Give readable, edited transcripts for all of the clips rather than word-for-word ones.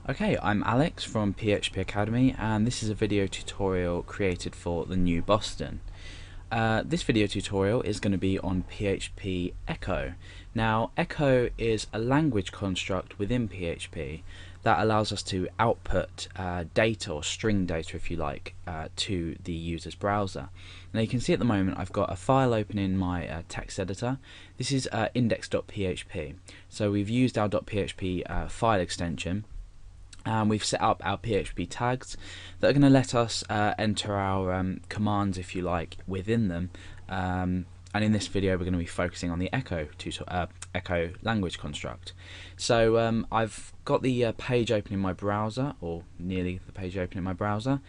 Okay, I'm Alex from PHP Academy, and this is a video tutorial created for the new Boston. This video tutorial is going to be on PHP Echo. Now, Echo is a language construct within PHP that allows us to output data, or string data if you like, to the user's browser. Now you can see at the moment I've got a file open in my text editor. This is index.php. So we've used our .php file extension, and we've set up our PHP tags that are going to let us enter our commands, if you like, within them. And in this video, we're going to be focusing on the Echo language construct. So I've got the page open in my browser, or nearly the page open in my browser.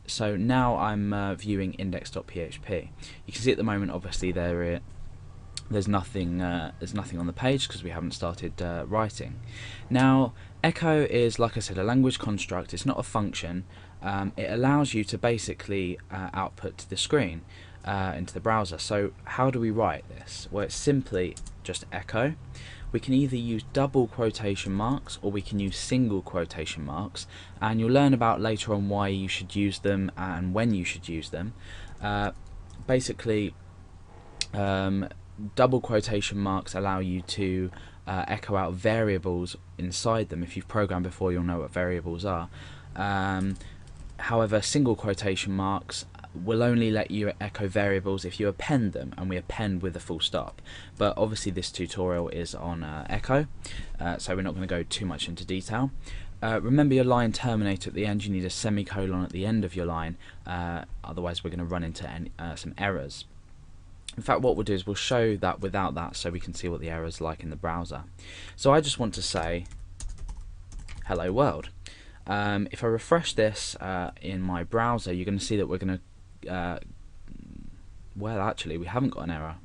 So now I'm viewing index.php. You can see at the moment, obviously, there's nothing on the page because we haven't started writing. Now, Echo is, like I said, a language construct. It's not a function. It allows you to basically output to the screen into the browser. So how do we write this? Well, it's simply just Echo. We can either use double quotation marks or we can use single quotation marks, and you'll learn about later on why you should use them and when you should use them. Basically, double quotation marks allow you to echo out variables inside them. If you've programmed before, you'll know what variables are. However, single quotation marks will only let you echo variables if you append them, and we append with a full stop. But obviously this tutorial is on Echo, so we're not going to go too much into detail. Remember your line terminator at the end. You need a semicolon at the end of your line, otherwise we're going to run into some errors. In fact, what we'll do is we'll show that without that so we can see what the error is like in the browser. So I just want to say hello world. If I refresh this in my browser, you're going to see that we're going to well, actually we haven't got an error,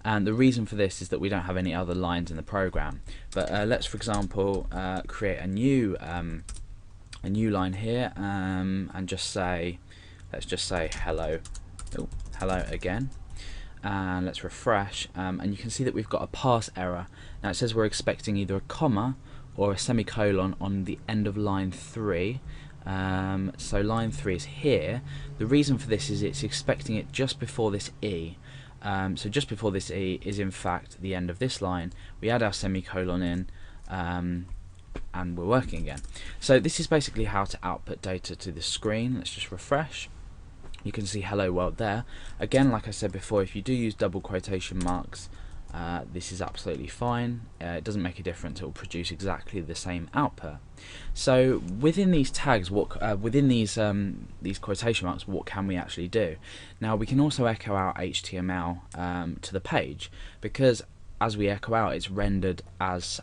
and the reason for this is that we don't have any other lines in the program. But let's, for example, create a new line here, and let's just say hello. Oh, hello again. And let's refresh, and you can see that we've got a parse error. Now it says we're expecting either a comma or a semicolon on the end of line 3. So line 3 is here. The reason for this is it's expecting it just before this E. So just before this E is in fact the end of this line. We add our semicolon in, and we're working again. So this is basically how to output data to the screen. Let's just refresh. You can see hello world there. Again, like I said before, if you do use double quotation marks, this is absolutely fine. It doesn't make a difference. It will produce exactly the same output. So within these tags, within these quotation marks, what can we actually do? Now we can also echo out HTML to the page, because as we echo out, it's rendered as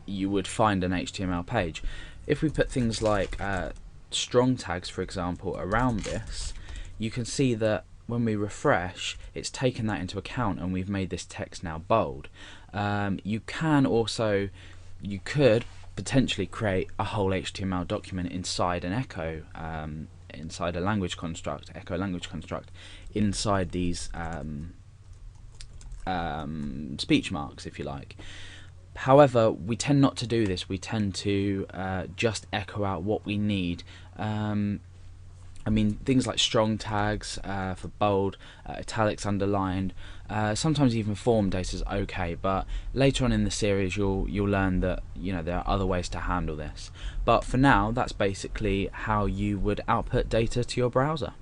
you would find an HTML page. If we put things like strong tags, for example, around this, you can see that when we refresh, it's taken that into account, and we've made this text now bold. You could potentially create a whole HTML document inside an Echo, inside a language construct, Echo language construct, inside these speech marks, if you like. However, we tend not to do this. We tend to just echo out what we need. I mean, things like strong tags for bold, italics, underlined, sometimes even form data is okay. But later on in the series, you'll learn that there are other ways to handle this. But for now, that's basically how you would output data to your browser.